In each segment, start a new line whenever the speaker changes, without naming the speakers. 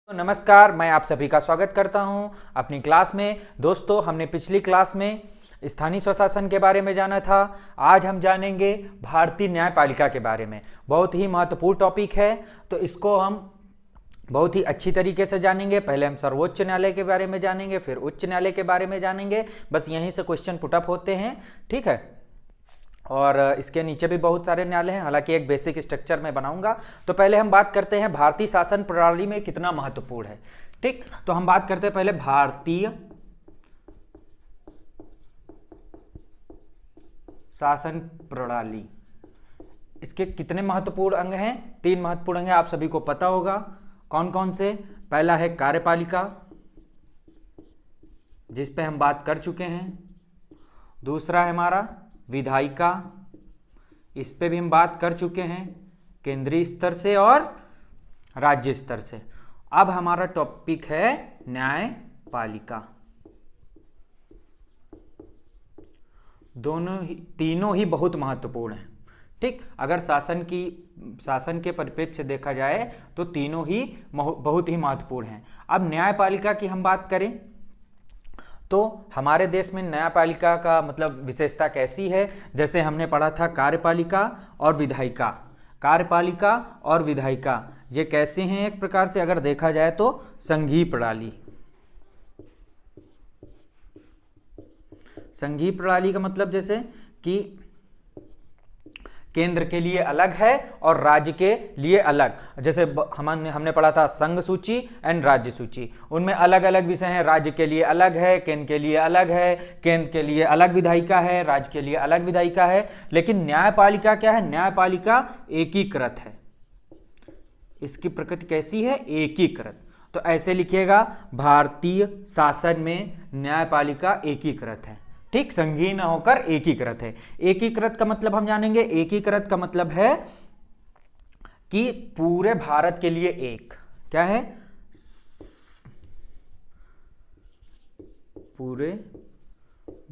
तो नमस्कार, मैं आप सभी का स्वागत करता हूं अपनी क्लास में। दोस्तों, हमने पिछली क्लास में स्थानीय स्वशासन के बारे में जाना था। आज हम जानेंगे भारतीय न्यायपालिका के बारे में। बहुत ही महत्वपूर्ण टॉपिक है, तो इसको हम बहुत ही अच्छी तरीके से जानेंगे। पहले हम सर्वोच्च न्यायालय के बारे में जानेंगे, फिर उच्च न्यायालय के बारे में जानेंगे। बस यहीं से क्वेश्चन पुटअप होते हैं, ठीक है। और इसके नीचे भी बहुत सारे न्यायालय हैं, हालांकि एक बेसिक स्ट्रक्चर में बनाऊंगा। तो पहले हम बात करते हैं भारतीय शासन प्रणाली में कितना महत्वपूर्ण है, ठीक। तो हम बात करते हैं पहले भारतीय शासन प्रणाली। इसके कितने महत्वपूर्ण अंग हैं? 3 महत्वपूर्ण अंग हैं, आप सभी को पता होगा। कौन कौन से? पहला है कार्यपालिका, जिस पे हम बात कर चुके हैं। दूसरा है हमारा विधायिका, इस पे भी हम बात कर चुके हैं, केंद्रीय स्तर से और राज्य स्तर से। अब हमारा टॉपिक है न्यायपालिका। तीनों ही बहुत महत्वपूर्ण हैं, ठीक। अगर शासन के परिप्रेक्ष्य से देखा जाए तो तीनों ही बहुत ही महत्वपूर्ण हैं। अब न्यायपालिका की हम बात करें तो हमारे देश में न्यायपालिका का मतलब विशेषता कैसी है? जैसे हमने पढ़ा था कार्यपालिका और विधायिका। कार्यपालिका और विधायिका ये कैसे हैं? एक प्रकार से अगर देखा जाए तो संघीय प्रणाली। संघीय प्रणाली का मतलब जैसे कि केंद्र के लिए अलग है और राज्य के लिए अलग। जैसे हमने पढ़ा था संघ सूची एंड राज्य सूची, उनमें अलग अलग विषय हैं। राज्य के लिए अलग है, केंद्र के लिए अलग है, केंद्र के लिए अलग विधायिका है, राज्य के लिए अलग विधायिका है। लेकिन न्यायपालिका क्या है? न्यायपालिका एकीकृत है। इसकी प्रकृति कैसी है? एकीकृत। तो ऐसे लिखिएगा, भारतीय शासन में न्यायपालिका एकीकृत है, ठीक। संघीय न होकर एकीकृत है। एकीकृत का मतलब हम जानेंगे। एकीकृत का मतलब है कि पूरे भारत के लिए एक, क्या है? पूरे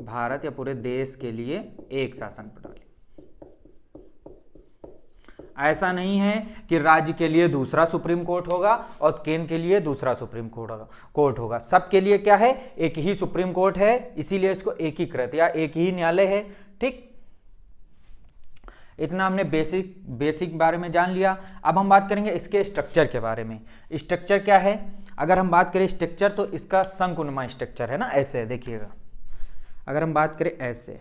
भारत या पूरे देश के लिए एक शासन प्रणाली। ऐसा नहीं है कि राज्य के लिए दूसरा सुप्रीम कोर्ट होगा और केंद्र के लिए दूसरा सुप्रीम कोर्ट होगा। सबके लिए क्या है? एक ही सुप्रीम कोर्ट है, इसीलिए इसको एकीकृत या एक ही न्यायालय है, ठीक। इतना हमने बेसिक बारे में जान लिया। अब हम बात करेंगे इसके स्ट्रक्चर के बारे में। स्ट्रक्चर क्या है? अगर हम बात करें स्ट्रक्चर तो इसका शंकुनुमा स्ट्रक्चर है ना, ऐसे देखिएगा। अगर हम बात करें ऐसे,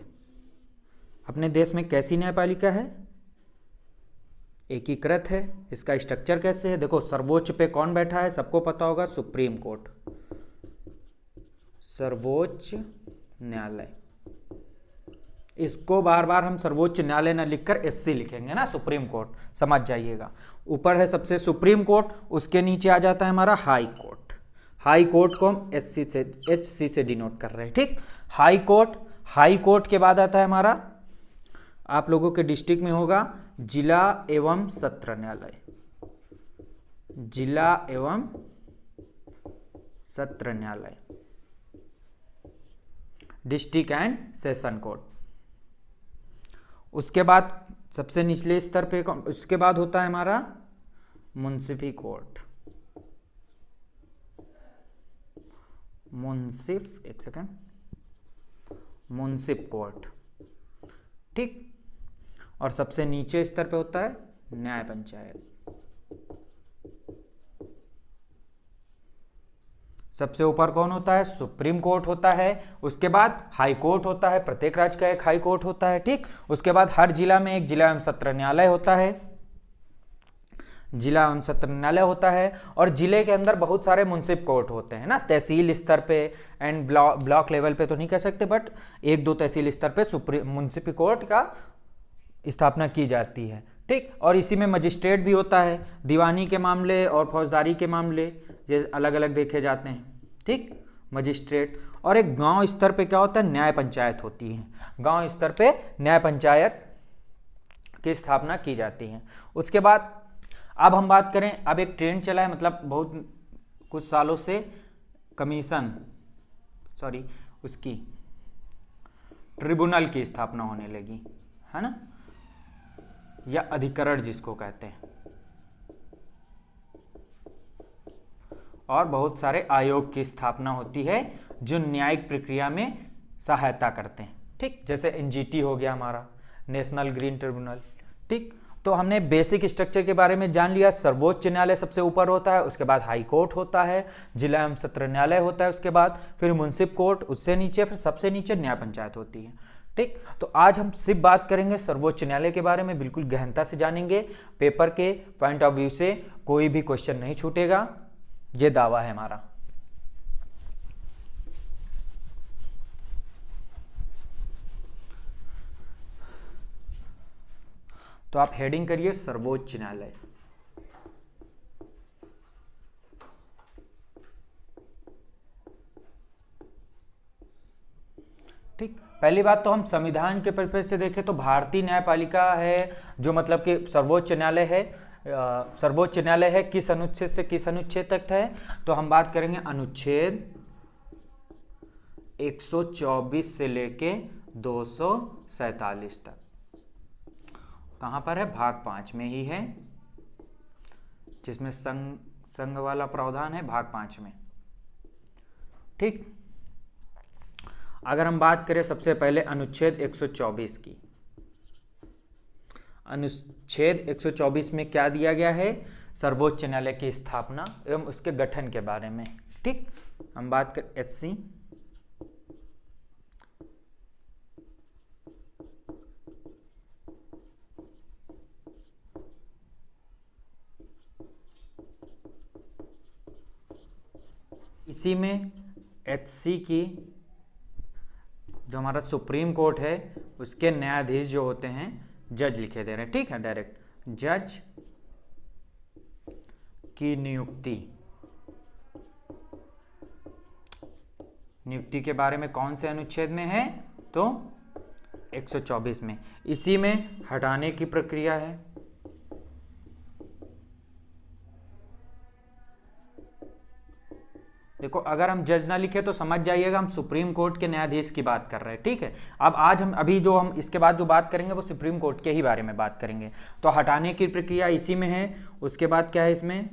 अपने देश में कैसी न्यायपालिका है? एकीकृत है। इसका स्ट्रक्चर कैसे है? देखो, सर्वोच्च पे कौन बैठा है? सबको पता होगा, सुप्रीम कोर्ट, सर्वोच्च न्यायालय। इसको बार बार हम सर्वोच्च न्यायालय ना लिखकर एससी लिखेंगे ना, सुप्रीम कोर्ट, समझ जाइएगा। ऊपर है सबसे सुप्रीम कोर्ट, उसके नीचे आ जाता है हमारा हाई कोर्ट। हाई कोर्ट को हम एचसी से डिनोट कर रहे हैं, ठीक। High court. हाई कोर्ट के बाद आता है हमारा, आप लोगों के डिस्ट्रिक्ट में होगा, जिला एवं सत्र न्यायालय। जिला एवं सत्र न्यायालय, डिस्ट्रिक्ट एंड सेशन कोर्ट। उसके बाद सबसे निचले स्तर पे उसके बाद होता है हमारा मुंसिफी कोर्ट। मुंसिफ कोर्ट, ठीक। और सबसे नीचे स्तर पे होता है न्याय पंचायत। सबसे ऊपर कौन होता है? सुप्रीम कोर्ट होता है। उसके बाद हाई कोर्ट होता है, प्रत्येक राज्य का एक हाई कोर्ट होता है, ठीक। उसके बाद हर जिला में एक जिला एवं सत्र न्यायालय होता है, जिला एवं सत्र न्यायालय होता है। और जिले के अंदर बहुत सारे मुंसिफ कोर्ट होते हैं ना, तहसील स्तर पे एंड ब्लॉक लेवल पे तो नहीं कह सकते, बट 1-2 तहसील स्तर पे मुंसिफी कोर्ट का स्थापना की जाती है, ठीक। और इसी में मजिस्ट्रेट भी होता है। दीवानी के मामले और फौजदारी के मामले ये अलग अलग देखे जाते हैं, ठीक, मजिस्ट्रेट। और एक गांव स्तर पे क्या होता है? न्याय पंचायत होती है। गांव स्तर पे न्याय पंचायत की स्थापना की जाती है। उसके बाद अब हम बात करें, अब एक ट्रेंड चला है, मतलब बहुत कुछ सालों से उसकी ट्रिब्यूनल की स्थापना होने लगी है ना, या अधिकरण जिसको कहते हैं। और बहुत सारे आयोग की स्थापना होती है जो न्यायिक प्रक्रिया में सहायता करते हैं। ठीक, जैसे एनजीटी हो गया हमारा, नेशनल ग्रीन ट्रिब्यूनल। ठीक, तो हमने बेसिक स्ट्रक्चर के बारे में जान लिया। सर्वोच्च न्यायालय सबसे ऊपर होता है, उसके बाद हाई कोर्ट होता है, जिला एवं सत्र न्यायालय होता है, उसके बाद फिर मुंसिफ कोर्ट, उससे नीचे फिर सबसे नीचे न्याय पंचायत होती है। ठीक, तो आज हम सिर्फ बात करेंगे सर्वोच्च न्यायालय के बारे में, बिल्कुल गहनता से जानेंगे। पेपर के पॉइंट ऑफ व्यू से कोई भी क्वेश्चन नहीं छूटेगा, ये दावा है हमारा। तो आप हेडिंग करिए सर्वोच्च न्यायालय। ठीक, पहली बात तो हम संविधान के परिप्रेक्ष्य से देखें तो भारतीय न्यायपालिका है जो मतलब कि सर्वोच्च न्यायालय है। सर्वोच्च न्यायालय है किस अनुच्छेद से किस अनुच्छेद तक है, तो हम बात करेंगे अनुच्छेद 124 से लेके 247 तक। कहां पर है? भाग 5 में ही है, जिसमें संघ वाला प्रावधान है भाग 5 में। ठीक, अगर हम बात करें सबसे पहले अनुच्छेद 124 की, अनुच्छेद 124 में क्या दिया गया है? सर्वोच्च न्यायालय की स्थापना एवं उसके गठन के बारे में। ठीक, हम बात कर एचसी, इसी में एचसी की जो हमारा सुप्रीम कोर्ट है उसके न्यायाधीश जो होते हैं जज लिखे दे रहे हैं। ठीक है, डायरेक्ट जज की नियुक्ति के बारे में कौन से अनुच्छेद में है? तो 124 में। इसी में हटाने की प्रक्रिया है। देखो, अगर हम जज ना लिखे तो समझ जाइएगा हम सुप्रीम कोर्ट के न्यायाधीश की बात कर रहे हैं। ठीक है, अब आज हम हम इसके बाद जो बात करेंगे वो सुप्रीम कोर्ट के ही बारे में बात करेंगे। तो हटाने की प्रक्रिया इसी में है। उसके बाद क्या है इसमें?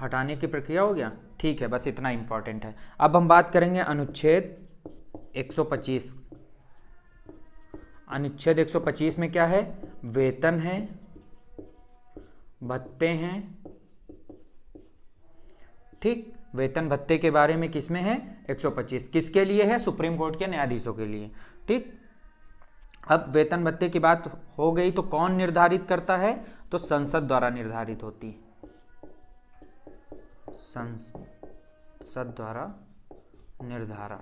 हटाने की प्रक्रिया हो गया। ठीक है, बस इतना इंपॉर्टेंट है। अब हम बात करेंगे अनुच्छेद 125। अनुच्छेद 125 में क्या है? वेतन है, भत्ते हैं। ठीक, वेतन भत्ते के बारे में किसमें है? 125। किसके लिए है? सुप्रीम कोर्ट के न्यायाधीशों के लिए। ठीक, अब वेतन भत्ते की बात हो गई तो कौन निर्धारित करता है? तो संसद द्वारा निर्धारित होती है। संसद द्वारा निर्धारण।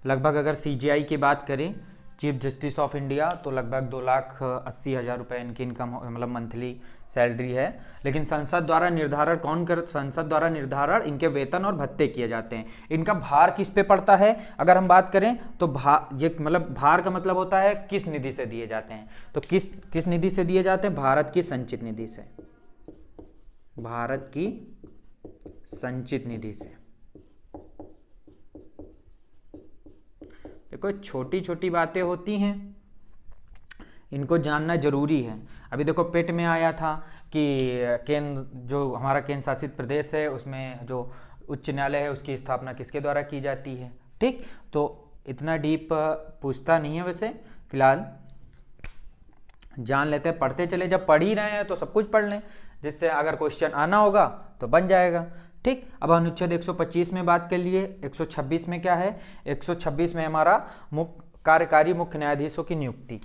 लगभग अगर सीजीआई की बात करें, चीफ जस्टिस ऑफ इंडिया, तो लगभग 2,80,000 रुपए इनकी इनकम मतलब मंथली सैलरी है। लेकिन संसद द्वारा निर्धारण संसद द्वारा निर्धारण इनके वेतन और भत्ते किए जाते हैं। इनका भार किस पे पड़ता है अगर हम बात करें तो ये मतलब भार का मतलब होता है किस निधि से दिए जाते हैं। तो किस निधि से दिए जाते हैं? भारत की संचित निधि से। भारत की संचित निधि से। देखो, छोटी छोटी बातें होती हैं, इनको जानना जरूरी है। अभी देखो पेट में आया था कि केंद्र जो हमारा केंद्र शासित प्रदेश है उसमें जो उच्च न्यायालय है उसकी स्थापना किसके द्वारा की जाती है। ठीक, तो इतना डीप पूछता नहीं है, वैसे फिलहाल जान लेते हैं, पढ़ते चले। जब पढ़ ही रहे हैं तो सब कुछ पढ़ लें, जिससे अगर क्वेश्चन आना होगा तो बन जाएगा। ठीक, अब अनुच्छेद 125 में बात कर लिए। 126 में क्या है? 126 में हमारा कार्यकारी मुख्य न्यायाधीशों की नियुक्ति,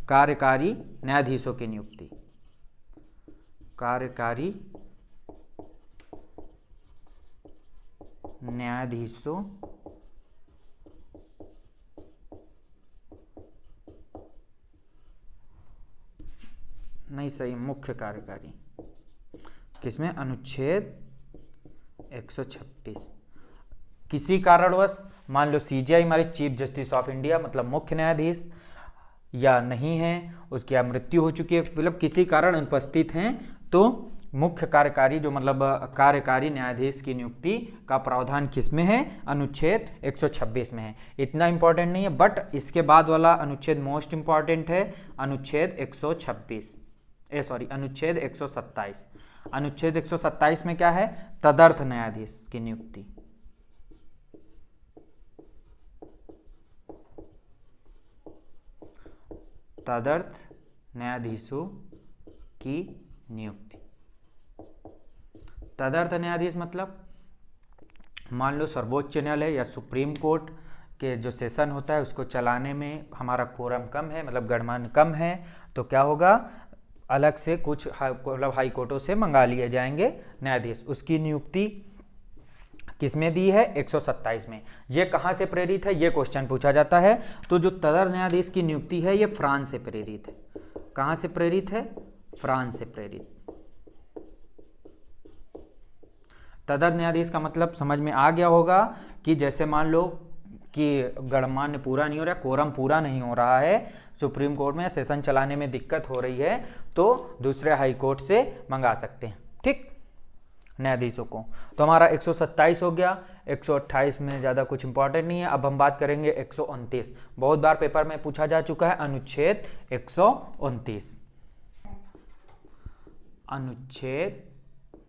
कार्यकारी न्यायाधीशों की नियुक्ति। कार्यकारी न्यायाधीशों नहीं, सही, मुख्य कार्यकारी। किसमें? अनुच्छेद 126। किसी कारणवश मान लो सीजीआई हमारे चीफ जस्टिस ऑफ इंडिया मतलब मुख्य न्यायाधीश या नहीं है, उसकी मृत्यु हो चुकी है, मतलब किसी कारण अनुपस्थित हैं, तो मुख्य कार्यकारी जो मतलब कार्यकारी न्यायाधीश की नियुक्ति का प्रावधान किसमें है? अनुच्छेद 126 में है। इतना इंपॉर्टेंट नहीं है, बट इसके बाद वाला अनुच्छेद मोस्ट इंपॉर्टेंट है, अनुच्छेद 126। अनुच्छेद 127। अनुच्छेद 127 में क्या है? तदर्थ न्यायाधीश की नियुक्ति। तदर्थ न्यायाधीशों की नियुक्ति। तदर्थ न्यायाधीश मतलब मान लो सर्वोच्च न्यायालय या सुप्रीम कोर्ट के जो सेशन होता है उसको चलाने में हमारा कोरम कम है, मतलब गणमान्य कम है, तो क्या होगा? अलग से कुछ मतलब हाई कोर्टों से मंगा लिए जाएंगे न्यायाधीश। उसकी नियुक्ति किसमें दी है? 127 में। ये कहाँ से प्रेरित है? ये क्वेश्चन पूछा जाता है। तो जो तदर्थ न्यायाधीश की नियुक्ति है ये फ्रांस से प्रेरित है। कहाँ से प्रेरित है? फ्रांस से प्रेरित। तदर्थ न्यायाधीश का मतलब समझ में आ गया होगा कि जैसे मान लो कि गणमान्य पूरा नहीं हो रहा, कोरम पूरा नहीं हो रहा है, सुप्रीम कोर्ट में सेशन चलाने में दिक्कत हो रही है, तो दूसरे हाई कोर्ट से मंगा सकते हैं, ठीक, न्यायाधीशों को। तो हमारा 127 हो गया। 128 में ज़्यादा कुछ इंपॉर्टेंट नहीं है। अब हम बात करेंगे 129। बहुत बार पेपर में पूछा जा चुका है अनुच्छेद 129। अनुच्छेद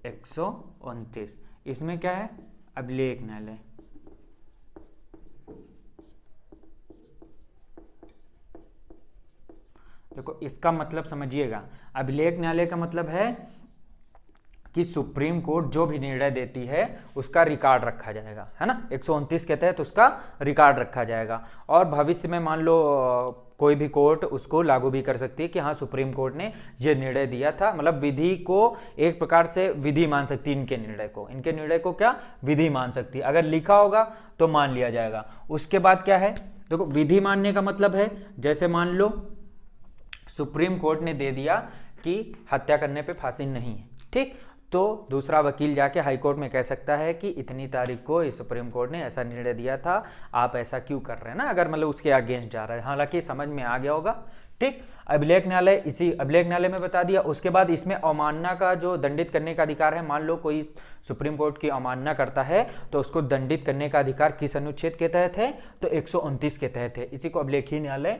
129 इसमें क्या है? अभिलेख न्यायालय। देखो इसका मतलब समझिएगा, अभिलेख न्यायालय का मतलब है कि सुप्रीम कोर्ट जो भी निर्णय देती है उसका रिकॉर्ड रखा जाएगा, है ना। 129 के तहत उसका रिकॉर्ड रखा जाएगा और भविष्य में मान लो कोई भी कोर्ट उसको लागू भी कर सकती है कि हाँ सुप्रीम कोर्ट ने ये निर्णय दिया था, मतलब विधि को एक प्रकार से विधि मान सकती है। इनके निर्णय को क्या विधि मान सकती है। अगर लिखा होगा तो मान लिया जाएगा। उसके बाद क्या है? देखो विधि मानने का मतलब है जैसे मान लो सुप्रीम कोर्ट ने दे दिया कि हत्या करने पे फांसी नहीं है, ठीक, तो दूसरा वकील जाके हाई कोर्ट में कह सकता है कि इतनी तारीख को इस सुप्रीम कोर्ट ने ऐसा निर्णय दिया था, आप ऐसा क्यों कर रहे हैं ना, अगर मतलब उसके अगेंस्ट जा रहा है। हालांकि समझ में आ गया होगा, ठीक। अभिलेख न्यायालय, इसी अभिलेख न्यायालय में बता दिया। उसके बाद इसमें अवमानना का जो दंडित करने का अधिकार है, मान लो कोई सुप्रीम कोर्ट की अवमानना करता है तो उसको दंडित करने का अधिकार किस अनुच्छेद के तहत है? तो 129 के तहत है। इसी को अभिलेखीय न्यायालय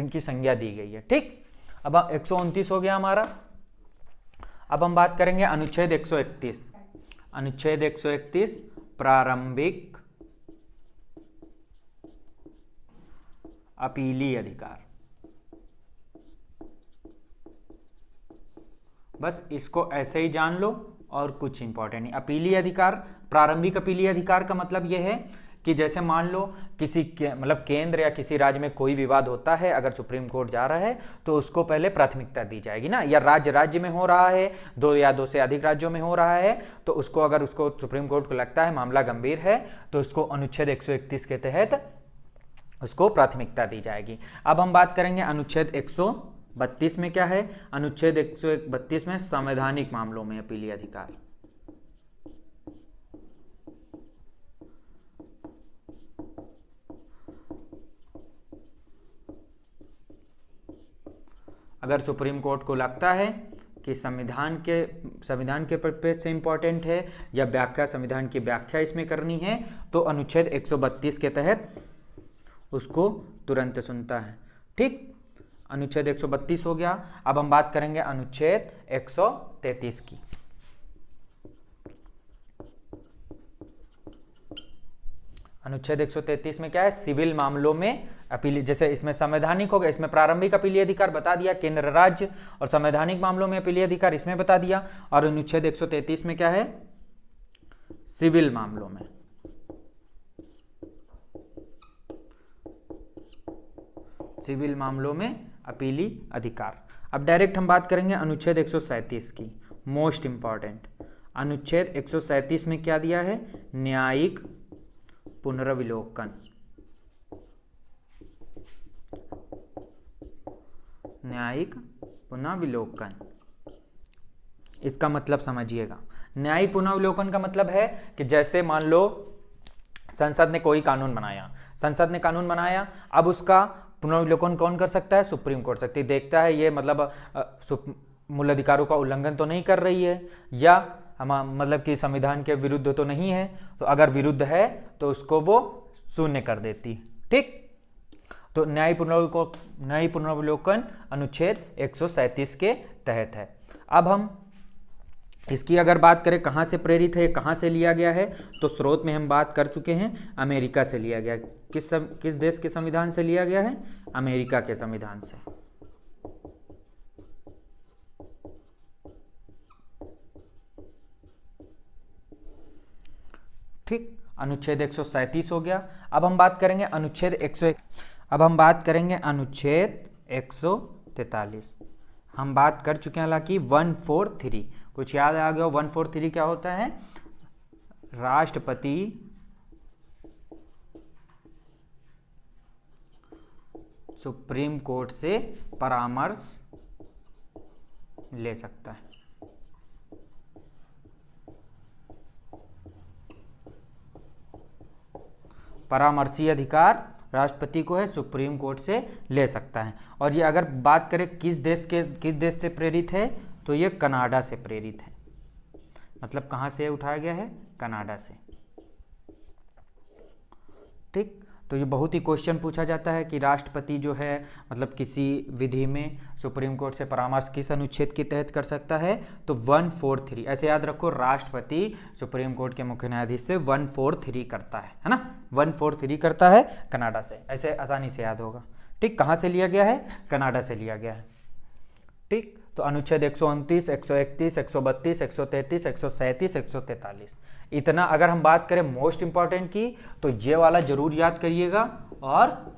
की संज्ञा दी गई है, ठीक। अब 129 हो गया हमारा। अब हम बात करेंगे अनुच्छेद 131। अनुच्छेद 131 प्रारंभिक अपीलीय अधिकार। बस इसको ऐसे ही जान लो और कुछ इंपॉर्टेंट नहीं। अपीलीय अधिकार, प्रारंभिक अपीलीय अधिकार का मतलब यह है कि जैसे मान लो किसी मतलब केंद्र या किसी राज्य में कोई विवाद होता है, अगर सुप्रीम कोर्ट जा रहा है तो उसको पहले प्राथमिकता दी जाएगी ना, या राज्य में हो रहा है, दो या दो से अधिक राज्यों में हो रहा है, तो उसको अगर उसको सुप्रीम कोर्ट को लगता है मामला गंभीर है तो उसको अनुच्छेद 131 के तहत उसको प्राथमिकता दी जाएगी। अब हम बात करेंगे अनुच्छेद 132 में क्या है? अनुच्छेद 132 में संवैधानिक मामलों में अपीलीय अधिकार। अगर सुप्रीम कोर्ट को लगता है कि संविधान के पर्पस से इंपॉर्टेंट है या व्याख्या, संविधान की व्याख्या इसमें करनी है, तो अनुच्छेद 132 के तहत उसको तुरंत सुनता है, ठीक। अनुच्छेद 132 हो गया। अब हम बात करेंगे अनुच्छेद 133 की। अनुच्छेद 133 में क्या है? सिविल मामलों में अपील। जैसे इसमें संवैधानिक हो गया, इसमें प्रारंभिक अपीलीय अधिकार बता दिया केंद्र राज्य, और संवैधानिक मामलों में अपीलीय अधिकार इसमें बता दिया। और अनुच्छेद 133 में क्या है? सिविल मामलों में। सिविल मामलों में अपीली अधिकार। अब डायरेक्ट हम बात करेंगे अनुच्छेद 137 की, मोस्ट इंपॉर्टेंट। अनुच्छेद 137 में क्या दिया है? न्यायिक पुनर्विलोकन। न्यायिक पुनर्विलोकन, इसका मतलब समझिएगा। न्यायिक पुनर्विलोकन का मतलब है कि जैसे मान लो संसद ने कोई कानून बनाया, अब उसका पुनर्विलोकन कौन कर सकता है? सुप्रीम कोर्ट सकती है। देखता है ये मतलब मूल अधिकारों का उल्लंघन तो नहीं कर रही है, या हम मतलब कि संविधान के विरुद्ध तो नहीं है, तो अगर विरुद्ध है तो उसको वो शून्य कर देती, ठीक। तो न्यायिक पुनर्विलोकन अनुच्छेद 137 के तहत है। अब हम इसकी अगर बात करें कहाँ से प्रेरित है, कहाँ से लिया गया है, तो स्रोत में हम बात कर चुके हैं, अमेरिका से लिया गया। किस देश के संविधान से लिया गया है? अमेरिका के संविधान से। ठीक, अनुच्छेद 137 हो गया। अब हम बात करेंगे अनुच्छेद 143। हम बात कर चुके हैं हालांकि 143, कुछ याद आ गया? 143 क्या होता है? राष्ट्रपति सुप्रीम कोर्ट से परामर्श ले सकता है। परामर्शी अधिकार राष्ट्रपति को है, सुप्रीम कोर्ट से ले सकता है। और ये अगर बात करें किस देश से प्रेरित है, तो ये कनाडा से प्रेरित है। मतलब कहाँ से उठाया गया है? कनाडा से। ठीक, तो ये बहुत ही क्वेश्चन पूछा जाता है कि राष्ट्रपति जो है मतलब किसी विधि में सुप्रीम कोर्ट से परामर्श किस अनुच्छेद के तहत कर सकता है? तो 143। ऐसे याद रखो, राष्ट्रपति सुप्रीम कोर्ट के मुख्य न्यायाधीश से 143 करता है ना? 143 करता है कनाडा से, ऐसे आसानी से याद होगा। ठीक, कहाँ से लिया गया है? कनाडा से लिया गया है। ठीक, तो अनुच्छेद 129, 131, 132, 133, 137, 143, इतना अगर हम बात करें मोस्ट इंपॉर्टेंट की, तो ये वाला जरूर याद करिएगा और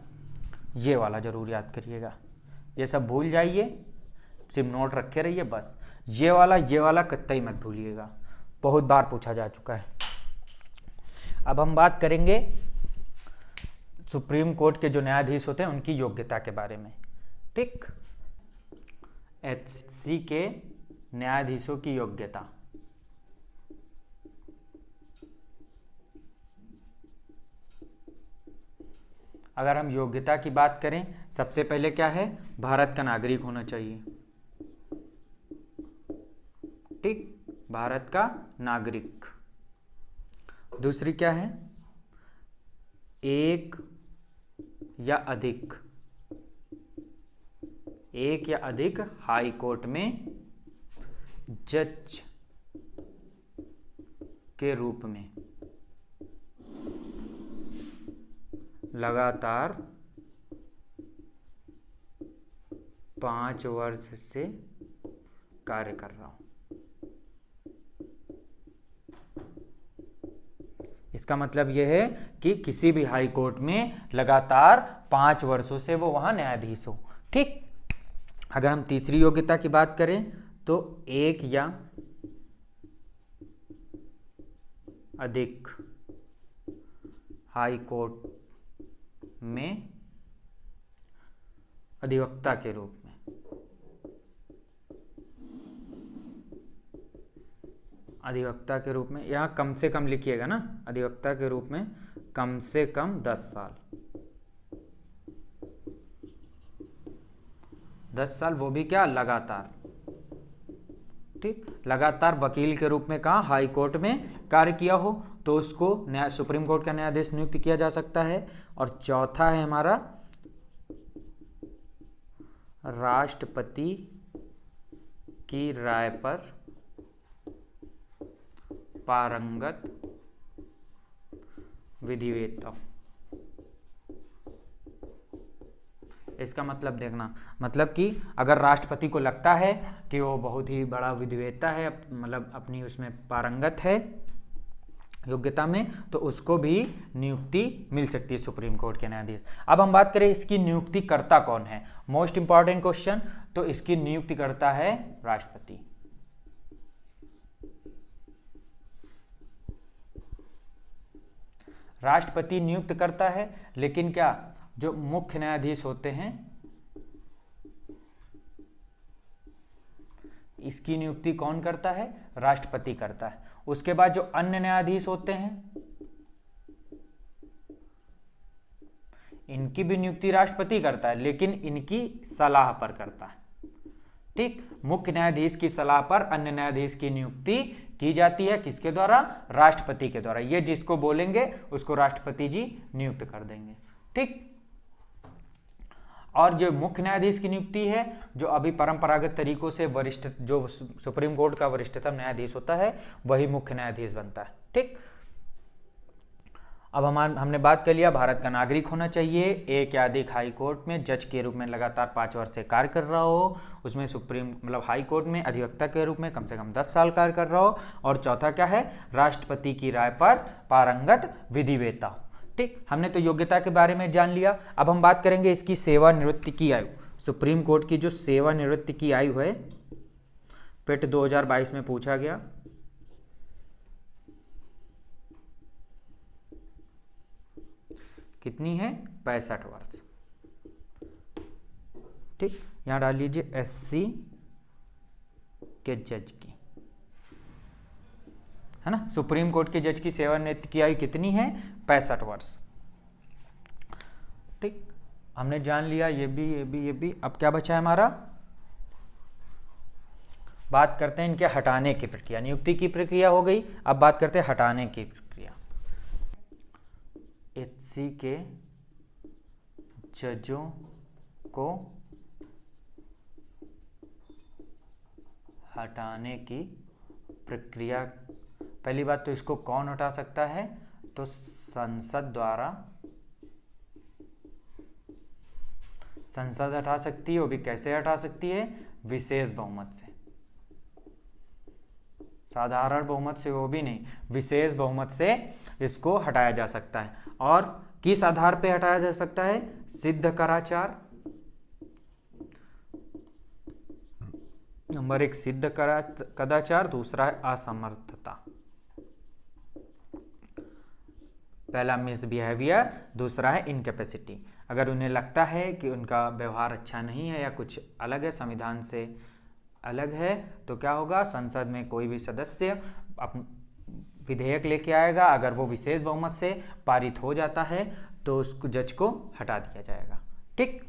ये वाला जरूर याद करिएगा। ये सब भूल जाइए, सिर्फ नोट रखे रहिए बस। ये वाला कतई मत भूलिएगा, बहुत बार पूछा जा चुका है। अब हम बात करेंगे सुप्रीम कोर्ट के जो न्यायाधीश होते हैं उनकी योग्यता के बारे में। ठीक, एचसी के न्यायाधीशों की योग्यता। अगर हम योग्यता की बात करें, सबसे पहले क्या है? भारत का नागरिक होना चाहिए। ठीक, भारत का नागरिक। दूसरी क्या है? एक या अधिक हाई कोर्ट में जज के रूप में लगातार 5 वर्ष से कार्य कर रहा हूं। इसका मतलब यह है कि किसी भी हाई कोर्ट में लगातार 5 वर्षों से वो वहां न्यायाधीश हो। ठीक, अगर हम तीसरी योग्यता की बात करें तो एक या अधिक हाई कोर्ट में अधिवक्ता के रूप में यहाँ कम से कम लिखिएगा ना, अधिवक्ता के रूप में कम से कम 10 साल, 10 साल, वो भी क्या? लगातार। ठीक, लगातार वकील के रूप में कहा हाई कोर्ट में कार्य किया हो तो उसको सुप्रीम कोर्ट का न्यायाधीश नियुक्त किया जा सकता है। और चौथा है हमारा राष्ट्रपति की राय पर पारंगत विधिवेत्ता। इसका मतलब देखना, मतलब कि अगर राष्ट्रपति को लगता है कि वो बहुत ही बड़ा विधिवेत्ता है, मतलब अपनी उसमें पारंगत है योग्यता में, तो उसको भी नियुक्ति मिल सकती है सुप्रीम कोर्ट के न्यायाधीश। अब हम बात करें इसकी नियुक्ति करता कौन है, मोस्ट इंपॉर्टेंट क्वेश्चन, तो इसकी नियुक्ति करता है राष्ट्रपति। राष्ट्रपति नियुक्त करता है, लेकिन क्या जो मुख्य न्यायाधीश होते हैं इसकी नियुक्ति कौन करता है? राष्ट्रपति करता है। उसके बाद जो अन्य न्यायाधीश होते हैं इनकी भी नियुक्ति राष्ट्रपति करता है, लेकिन इनकी सलाह पर करता है। ठीक, मुख्य न्यायाधीश की सलाह पर अन्य न्यायाधीश की नियुक्ति की जाती है, किसके द्वारा? राष्ट्रपति के द्वारा। ये जिसको बोलेंगे उसको राष्ट्रपति जी नियुक्त कर देंगे। ठीक, और जो मुख्य न्यायाधीश की नियुक्ति है, जो अभी परंपरागत तरीकों से वरिष्ठ, जो सुप्रीम कोर्ट का वरिष्ठतम न्यायाधीश होता है, वही मुख्य न्यायाधीश बनता है। ठीक, अब हमने बात कर लिया भारत का नागरिक होना चाहिए, एक या अधिक हाई कोर्ट में जज के रूप में लगातार 5 वर्ष से कार्य कर रहा हो, उसमें सुप्रीम मतलब हाई कोर्ट में अधिवक्ता के रूप में कम से कम 10 साल कार्य कर रहा हो, और चौथा क्या है, राष्ट्रपति की राय पर पारंगत विधिवेत्ता हो। ठीक, हमने तो योग्यता के बारे में जान लिया। अब हम बात करेंगे इसकी सेवानिवृत्ति की आयु। सुप्रीम कोर्ट की जो सेवानिवृत्ति की आयु है, पेट 2022 में पूछा गया, कितनी है, 65 वर्ष। ठीक, यहां डाल लीजिए एससी के जज की, है ना, सुप्रीम कोर्ट के जज की सेवानिवृत्ति की आयु कितनी है, 65 वर्ष। ठीक, हमने जान लिया ये भी। अब क्या बचा है हमारा, बात करते हैं इनके हटाने की प्रक्रिया। नियुक्ति की प्रक्रिया हो गई, अब बात करते हैं हटाने की प्रक्रिया। एचसी के जजों को हटाने की प्रक्रिया, पहली बात तो इसको कौन हटा सकता है, तो संसद द्वारा, संसद हटा सकती है। वो भी कैसे हटा सकती है, विशेष बहुमत से, साधारण बहुमत से वो भी नहीं, विशेष बहुमत से इसको हटाया जा सकता है। और किस आधार पे हटाया जा सकता है, सिद्ध कराचार, नंबर 1 सिद्ध कदाचार, दूसरा है असमर्थता। पहला मिसबिहेवियर, दूसरा है इनकैपेसिटी। अगर उन्हें लगता है कि उनका व्यवहार अच्छा नहीं है या कुछ अलग है, संविधान से अलग है, तो क्या होगा, संसद में कोई भी सदस्य विधेयक लेके आएगा, अगर वो विशेष बहुमत से पारित हो जाता है तो उसको जज को हटा दिया जाएगा। ठीक,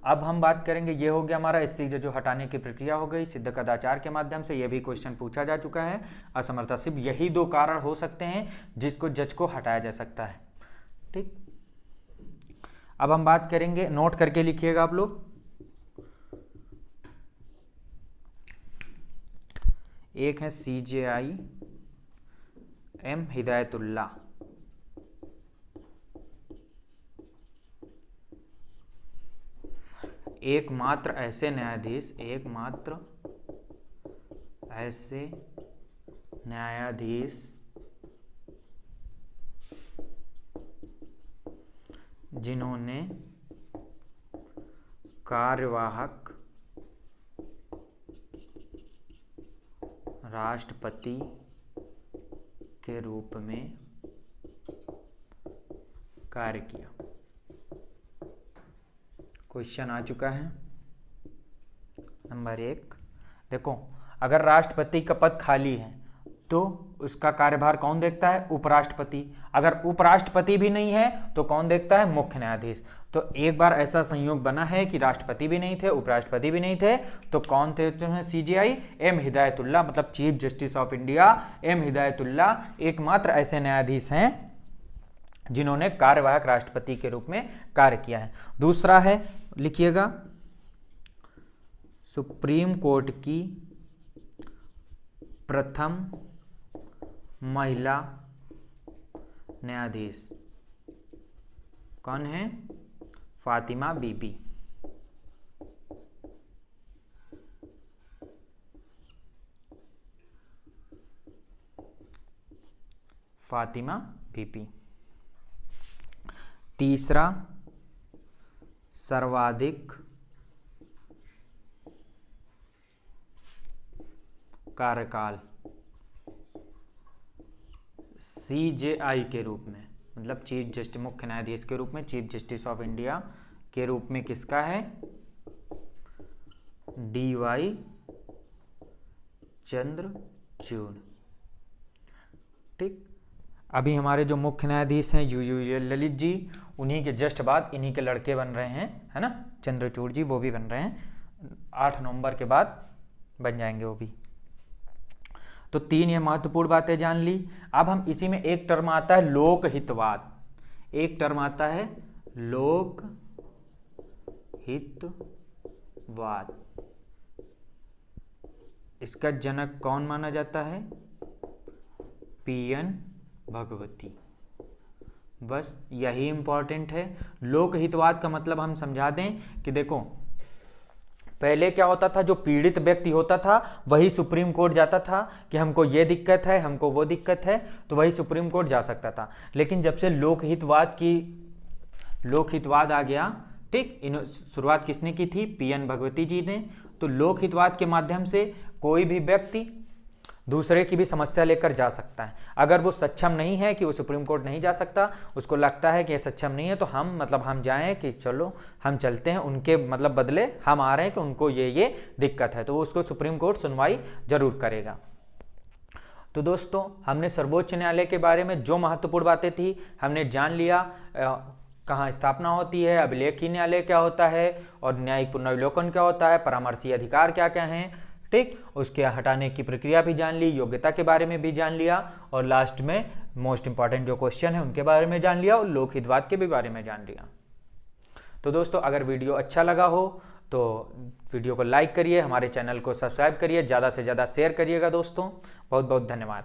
अब हम बात करेंगे, ये हो गया हमारा एससी जो हटाने की प्रक्रिया हो गई सिद्ध कदाचार के माध्यम से, ये भी क्वेश्चन पूछा जा चुका है। असमर्थता, सिर्फ यही 2 कारण हो सकते हैं जिसको जज को हटाया जा सकता है। ठीक, अब हम बात करेंगे, नोट करके लिखिएगा आप लोग, एक है CJI M हिदायतुल्लाह, एकमात्र ऐसे न्यायाधीश जिन्होंने कार्यवाहक राष्ट्रपति के रूप में कार्य किया। क्वेश्चन आ चुका है। नंबर 1 देखो, अगर राष्ट्रपति का पद खाली है तो उसका कार्यभार कौन देखता है, उपराष्ट्रपति। अगर उपराष्ट्रपति भी नहीं है तो कौन देखता है, मुख्य न्यायाधीश। तो एक बार ऐसा संयोग बना है कि राष्ट्रपति भी नहीं थे, उपराष्ट्रपति भी नहीं थे, तो कौन थे, CJI M हिदायतुल्लाह, मतलब chief justice of India M Hidayatullah एकमात्र ऐसे न्यायाधीश हैं जिन्होंने कार्यवाहक राष्ट्रपति के रूप में कार्य किया है। दूसरा है, लिखिएगा, सुप्रीम कोर्ट की प्रथम महिला न्यायाधीश कौन है, फातिमा बीबी। फातिमा बीबी। तीसरा, सर्वाधिक कार्यकाल CJI के रूप में, मतलब चीफ जस्टिस, मुख्य न्यायाधीश के रूप में, चीफ जस्टिस ऑफ इंडिया के रूप में किसका है, DY चंद्रचूड़। ठीक, अभी हमारे जो मुख्य न्यायाधीश हैं UU ललित जी, उन्हीं के जस्ट बाद इन्हीं के लड़के बन रहे हैं, है ना, चंद्रचूड़ जी, वो भी बन रहे हैं, 8 नवंबर के बाद बन जाएंगे वो भी। तो 3 ये महत्वपूर्ण बातें जान ली। अब हम इसी में एक टर्म आता है लोकहितवाद, एक टर्म आता है लोकहितवाद। हितवाद, इसका जनक कौन माना जाता है? पीएन भगवती। बस यही इंपॉर्टेंट है। लोकहितवाद का मतलब हम समझा दें कि देखो, पहले क्या होता था, जो पीड़ित व्यक्ति होता था वही सुप्रीम कोर्ट जाता था कि हमको ये दिक्कत है, हमको वो दिक्कत है, तो वही सुप्रीम कोर्ट जा सकता था। लेकिन जब से लोकहितवाद आ गया, ठीक, शुरुआत किसने की थी? पीएन भगवती जी ने। तो लोकहितवाद के माध्यम से कोई भी व्यक्ति दूसरे की भी समस्या लेकर जा सकता है। अगर वो सक्षम नहीं है कि वो सुप्रीम कोर्ट नहीं जा सकता, उसको लगता है कि ये सक्षम नहीं है, तो हम जाएं कि चलो हम चलते हैं, उनके बदले हम आ रहे हैं कि उनको ये दिक्कत है, तो वो उसको सुप्रीम कोर्ट सुनवाई जरूर करेगा। तो दोस्तों, हमने सर्वोच्च न्यायालय के बारे में जो महत्वपूर्ण बातें थी हमने जान लिया। कहाँ स्थापना होती है, अभिलेखीय न्यायालय क्या होता है, और न्यायिक पुनर्विलोकन क्या होता है, परामर्शी अधिकार क्या क्या हैं, ठीक, उसके हटाने की प्रक्रिया भी जान ली, योग्यता के बारे में भी जान लिया, और लास्ट में मोस्ट इंपॉर्टेंट जो क्वेश्चन है उनके बारे में जान लिया, और लोकहितवाद के भी बारे में जान लिया। तो दोस्तों, अगर वीडियो अच्छा लगा हो तो वीडियो को लाइक करिए, हमारे चैनल को सब्सक्राइब करिए, ज़्यादा से ज़्यादा शेयर करिएगा दोस्तों। बहुत बहुत धन्यवाद।